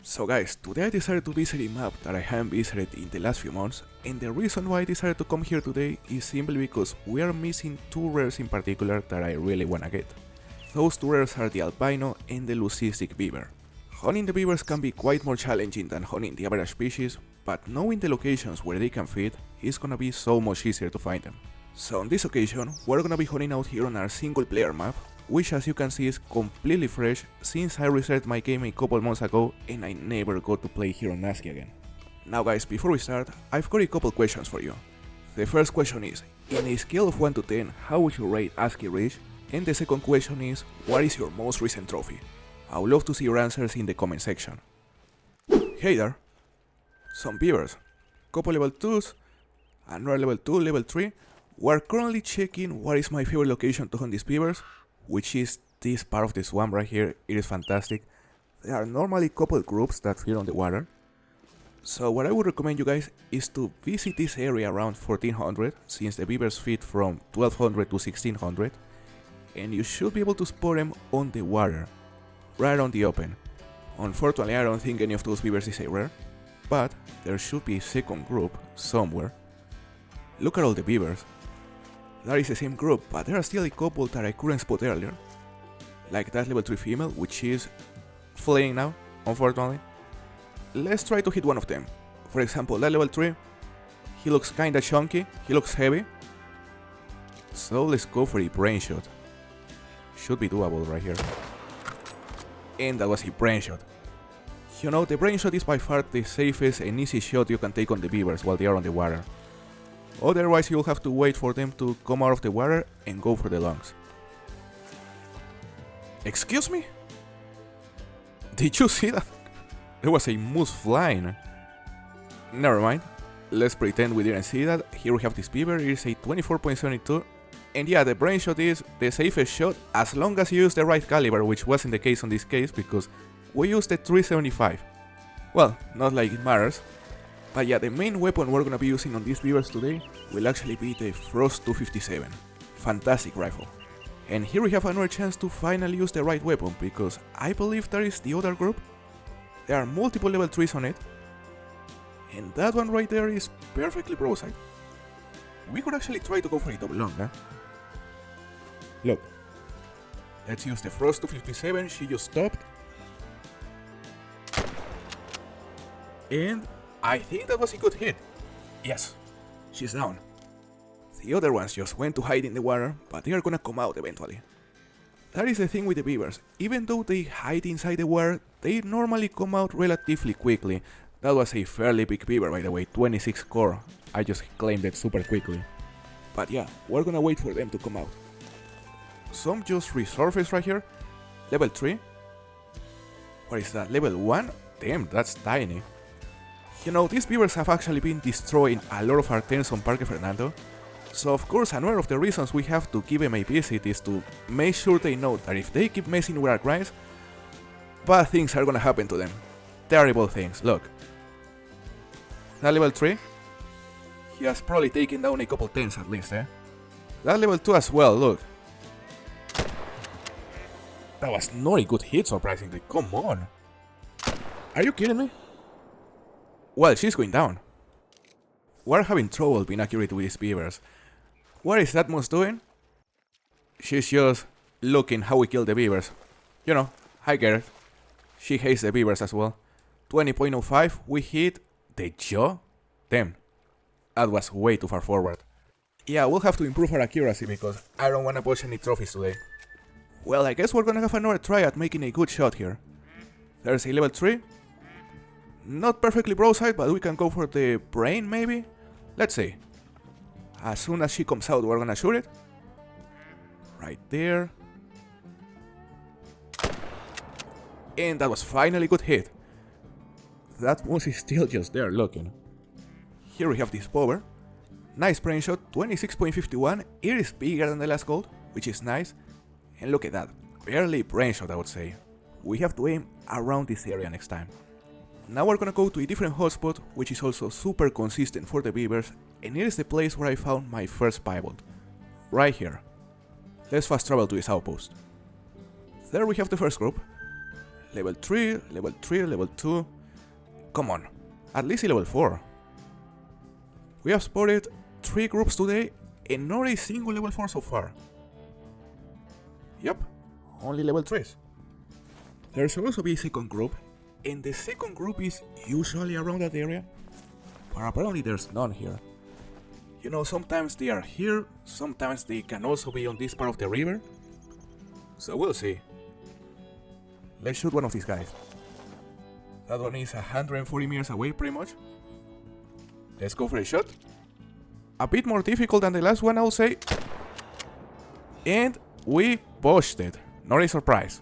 So guys, today I decided to visit a map that I haven't visited in the last few months, and the reason why I decided to come here today is simply because we are missing two rares in particular that I really wanna get. Those two rares are the albino and the leucistic beaver. Hunting the beavers can be quite more challenging than hunting the average species, but knowing the locations where they can feed is gonna be so much easier to find them. So on this occasion, we're gonna be hunting out here on our single player map, which as you can see is completely fresh since I reset my game a couple months ago and I never got to play here on Askiy again. Now guys, before we start, I've got a couple questions for you. The first question is, in a scale of 1 to 10, how would you rate Askiy Ridge? And the second question is, what is your most recent trophy? I would love to see your answers in the comment section. Hey there! Some beavers, couple level 2s, another level 2, level 3. We're currently checking what is my favorite location to hunt these beavers, which is this part of the swamp right here. It is fantastic. There are normally couple groups that feed on the water. So what I would recommend you guys is to visit this area around 1400, since the beavers feed from 1200 to 1600, and you should be able to spot them on the water, right on the open. Unfortunately, I don't think any of those beavers is a rare, but there should be a second group somewhere. Look at all the beavers. That is the same group, but there are still a couple that I couldn't spot earlier. Like that level 3 female, which is fleeing now, unfortunately. Let's try to hit one of them. For example, that level 3, he looks kinda chunky, he looks heavy. So let's go for a brain shot. Should be doable right here. And that was a brain shot. You know, the brain shot is by far the safest and easy shot you can take on the beavers while they are on the water. Otherwise, you'll have to wait for them to come out of the water and go for the lungs. Excuse me? Did you see that? There was a moose flying. Never mind. Let's pretend we didn't see that. Here we have this beaver. It is a 24.72. And yeah, the brain shot is the safest shot as long as you use the right caliber, which wasn't the case on this case because we used the 375. Well, not like it matters. But yeah, the main weapon we're gonna be using on these beavers today will actually be the Frost 257. Fantastic rifle. And here we have another chance to finally use the right weapon, because I believe that is the other group. There are multiple level 3s on it. And that one right there is perfectly broadside. We could actually try to go for a double long, huh? Look. Let's use the Frost 257, she just stopped. And I think that was a good hit. Yes, she's down. The other ones just went to hide in the water, but they are gonna come out eventually. That is the thing with the beavers. Even though they hide inside the water, they normally come out relatively quickly. That was a fairly big beaver, by the way, 26 core. I just claimed it super quickly. But yeah, we're gonna wait for them to come out. Some just resurface right here. Level 3. What is that? Level 1? Damn, that's tiny. You know, these beavers have actually been destroying a lot of our tents on Parque Fernando, so of course another of the reasons we have to give them a visit is to make sure they know that if they keep messing with our grinds, bad things are gonna happen to them. Terrible things, look. That level 3, he has probably taken down a couple tents at least, eh? That level 2 as well, look. That was not a good hit, surprisingly, come on. Are you kidding me? Well, she's going down. We're having trouble being accurate with these beavers. What is that moose doing? She's just looking how we kill the beavers. You know, I get it. She hates the beavers as well. 20.05, we hit the jaw? Damn, that was way too far forward. Yeah, we'll have to improve our accuracy because I don't wanna push any trophies today. Well, I guess we're gonna have another try at making a good shot here. There's a level 3. Not perfectly broadside, but we can go for the brain maybe? Let's see. As soon as she comes out, we're gonna shoot it. Right there. And that was finally a good hit. That moose is still just there looking. Here we have this bower. Nice brain shot, 26.51. It is bigger than the last gold, which is nice. And look at that, barely brain shot I would say. We have to aim around this area next time. Now we're gonna go to a different hotspot, which is also super consistent for the beavers, and it is the place where I found my first pivot. Right here. Let's fast travel to this outpost. There we have the first group. Level 3, level 3, level 2. Come on, at least a level 4. We have spotted 3 groups today and not a single level 4 so far. Yep, only level 3s. There should also be a second group, and the second group is usually around that area, but apparently there's none here. You know, sometimes they are here, sometimes they can also be on this part of the river, so we'll see. Let's shoot one of these guys. That one is 140 meters away pretty much. Let's go for a shot. A bit more difficult than the last one, I'll say. And we pushed it. Not a surprise.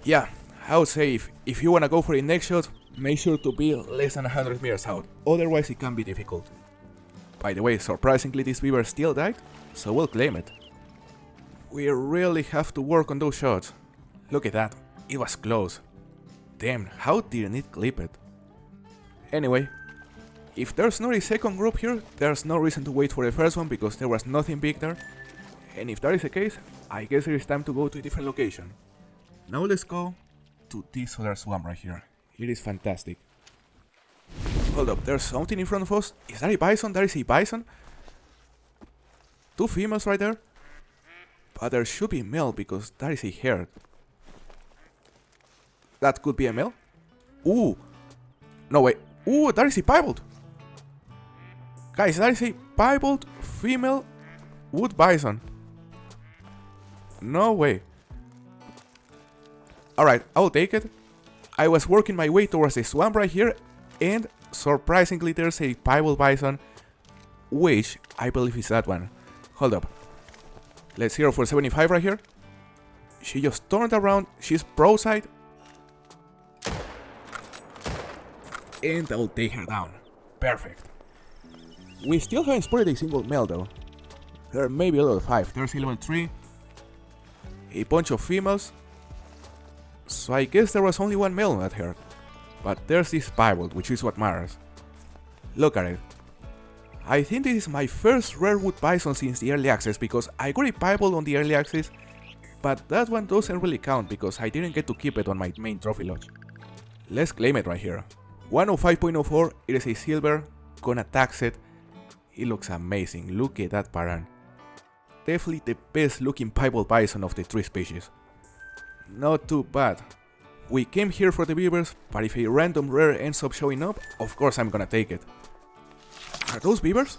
Yeah, I would say if you wanna go for the next shot, make sure to be less than 100 meters out. Otherwise it can be difficult. By the way, surprisingly this beaver still died, so we'll claim it. We really have to work on those shots. Look at that, it was close. Damn, how didn't it clip it? Anyway, if there's not a second group here, there's no reason to wait for the first one because there was nothing big there. And if that is the case, I guess it is time to go to a different location. Now let's go to this other swamp right here. It is fantastic. Hold up, there's something in front of us. Is that a bison? That is a bison? 2 females right there. But there should be a male because that is a herd. That could be a male? Ooh! No way. Ooh, that is a piebald! Guys, that is a piebald female wood bison. No way. Alright, I'll take it. I was working my way towards the swamp right here, and surprisingly there's a piebald bison, which I believe is that one. Hold up. Let's zero for 75 right here. She just turned around, she's broadside. And I'll take her down. Perfect. We still haven't spotted a single male though. There may be a level 5, there's a level 3. A bunch of females. So I guess there was only one male in that herd. But there's this piebald, which is what matters. Look at it. I think this is my first rare wood bison since the early access, because I got a piebald on the early access, but that one doesn't really count because I didn't get to keep it on my main trophy lodge. Let's claim it right here. 105.04, it is a silver, gonna tax it. It looks amazing, look at that pattern. Definitely the best looking piebald bison of the 3 species. Not too bad. We came here for the beavers, but if a random rare ends up showing up, of course I'm gonna take it. Are those beavers?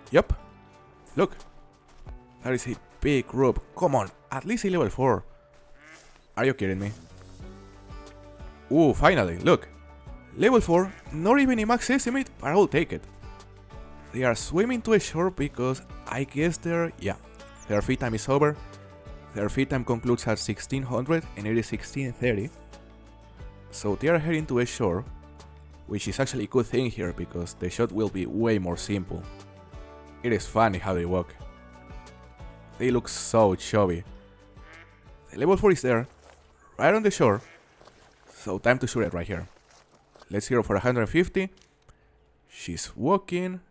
Yep. Look. That is a big group. Come on, at least a level 4. Are you kidding me? Ooh, finally, look. Level 4, not even a max estimate, but I'll take it. They are swimming to a shore because I guess their feed time is over. Their feed time concludes at 1600 and it is 1630. So they are heading to a shore, which is actually a good thing here because the shot will be way more simple. It is funny how they walk. They look so chubby. The level 4 is there, right on the shore, so time to shoot it right here. Let's zero for 150. She's walking.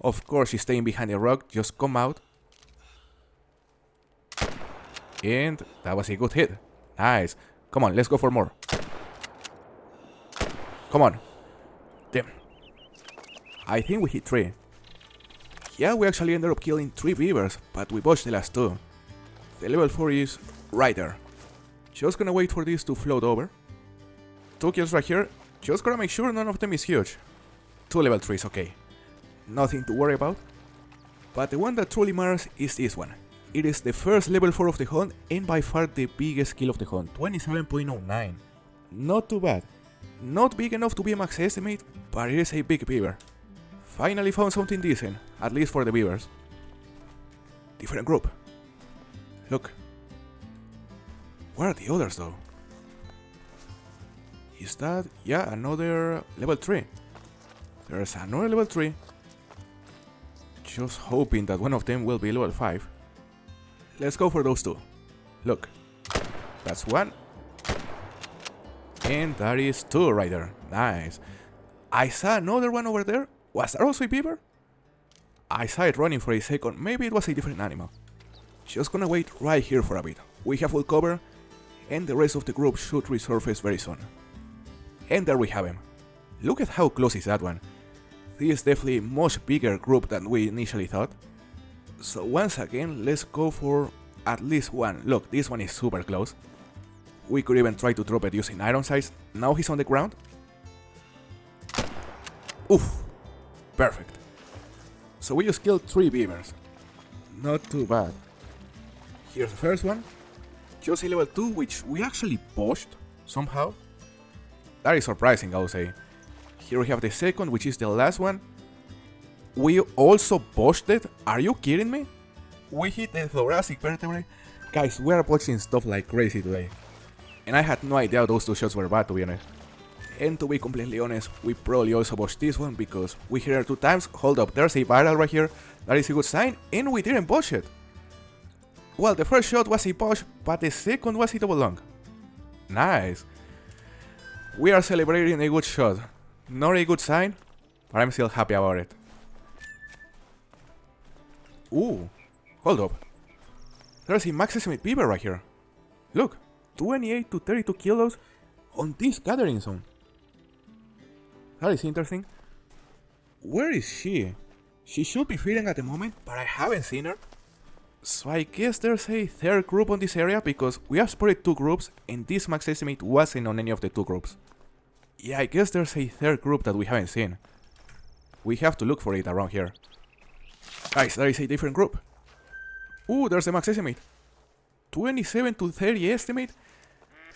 Of course she's staying behind a rock, just come out. And that was a good hit. Nice. Come on, let's go for more. Come on. Damn. I think we hit 3. Yeah, we actually ended up killing 3 beavers, but we botched the last 2. The level 4 is right there. Just gonna wait for this to float over. 2 kills right here. Just gonna make sure none of them is huge. 2 level 3s, okay. Nothing to worry about. But the one that truly matters is this one. It is the first level 4 of the hunt and by far the biggest kill of the hunt, 27.09. Not too bad. Not big enough to be a max estimate, but it is a big beaver. Finally found something decent, at least for the beavers. Different group. Look. Where are the others though? Is that, yeah, another level 3. There's another level 3. Just hoping that one of them will be level 5. Let's go for those 2. Look, that's 1. And that is 2 right there. Nice. I saw another one over there. Was that also a beaver? I saw it running for a second. Maybe it was a different animal. Just gonna wait right here for a bit. We have full cover. and the rest of the group should resurface very soon. And there we have him. Look at how close is that one. This is definitely a much bigger group than we initially thought. So once again, let's go for at least one. Look, this one is super close. We could even try to drop it using iron sights. Now he's on the ground. Oof, perfect. So we just killed 3 beavers. Not too bad. Here's the first one. Just a level 2, which we actually pushed somehow. That is surprising, I would say. Here we have the second, which is the last one. We also pushed it. Are you kidding me? We hit the thoracic vertebrae. Guys, we are watching stuff like crazy today. And I had no idea those 2 shots were bad, to be honest. And to be completely honest, we probably also botched this one because we hit her 2 times. Hold up, there's a viral right here. That is a good sign, and we didn't botch it. Well, the first shot was a botch, but the second was a double lung. Nice. We are celebrating a good shot. Not a good sign, but I'm still happy about it. Ooh, hold up. There's a max estimate beaver right here. Look, 28 to 32 kilos on this gathering zone. That is interesting. Where is she? She should be feeding at the moment, but I haven't seen her. So I guess there's a third group on this area because we have spotted 2 groups and this max estimate wasn't on any of the 2 groups. Yeah, I guess there's a third group that we haven't seen. We have to look for it around here. Guys, there is a different group. Ooh, there's the max estimate. 27 to 30 estimate.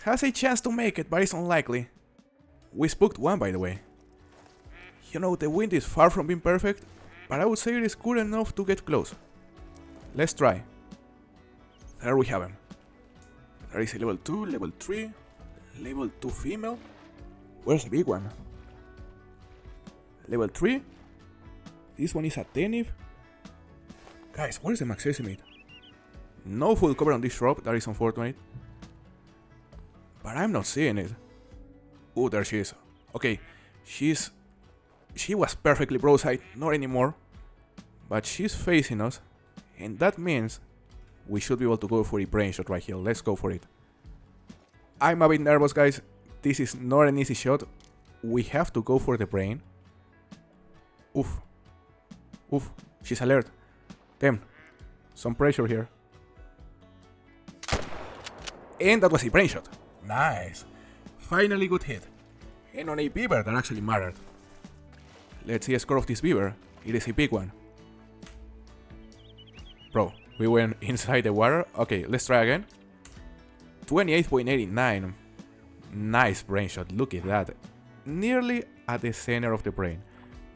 Has a chance to make it, but it's unlikely. We spooked one, by the way. You know, the wind is far from being perfect, but I would say it is good enough to get close. Let's try. There we have him. There is a level 2, level 3, level 2 female. Where's the big one? Level 3. This one is attentive. Guys, where's the max estimate? No full cover on this drop, that is unfortunate. But I'm not seeing it. Oh, there she is. Okay, she was perfectly broadside, not anymore. But she's facing us, and that means we should be able to go for a brain shot right here. Let's go for it. I'm a bit nervous, guys. This is not an easy shot. We have to go for the brain. Oof. Oof. She's alert. Damn. Some pressure here. And that was a brain shot. Nice. Finally good hit. And on a beaver that actually mattered. Let's see a score of this beaver. It is a big one. Bro, we went inside the water. Okay, let's try again. 28.89. Nice brain shot, look at that. Nearly at the center of the brain.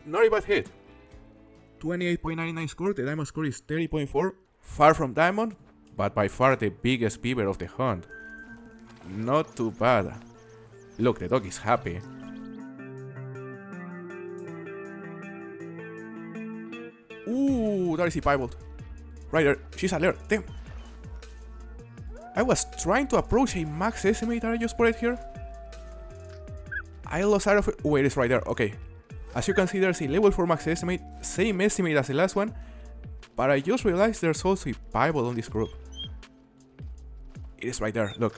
Not a bad hit. 28.99 score, the diamond score is 30.4. Far from diamond, but by far the biggest beaver of the hunt. Not too bad. Look, the dog is happy. Ooh, that is a piebald. Right there, she's alert, damn. I was trying to approach a max estimate that I just put it here. I lost out of it. Oh, it is right there. Okay. As you can see, there's a level 4 max estimate. Same estimate as the last one. But I just realized there's also a piebald on this group. It is right there. Look.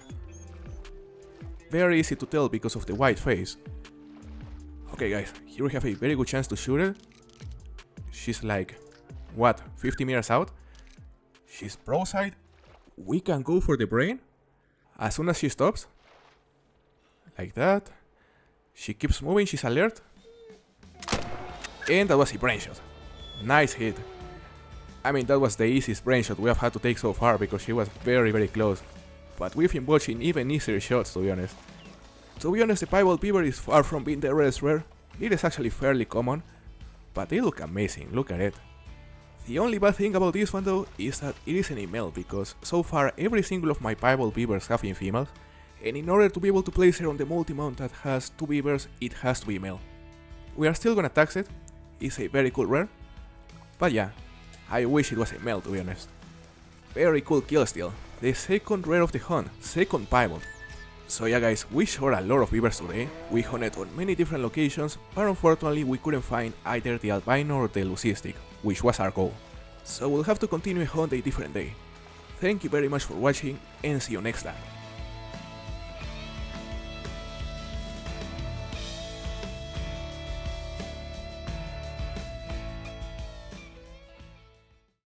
Very easy to tell because of the white face. Okay, guys. Here we have a very good chance to shoot it. She's like, what, 50 meters out? She's broadside. We can go for the brain as soon as she stops. Like that. She keeps moving, she's alert. And that was a brain shot. Nice hit. I mean, that was the easiest brain shot we have had to take so far because she was very, very close. But we've been watching even easier shots, to be honest. To be honest, the piebald beaver is far from being the rarest rare. It is actually fairly common. But they look amazing, look at it. The only bad thing about this one though is that it isn't a male because so far every single of my piebald beavers have been females, and in order to be able to place her on the multi-mount that has 2 beavers, it has to be male. We are still gonna tax it, it's a very cool rare, but yeah, I wish it was a male, to be honest. Very cool kill steal, the second rare of the hunt, second piebald. So yeah guys, we shot a lot of beavers today, we hunted on many different locations, but unfortunately we couldn't find either the albino or the leucistic, which was our goal. So we'll have to continue hunt a different day. Thank you very much for watching and see you next time.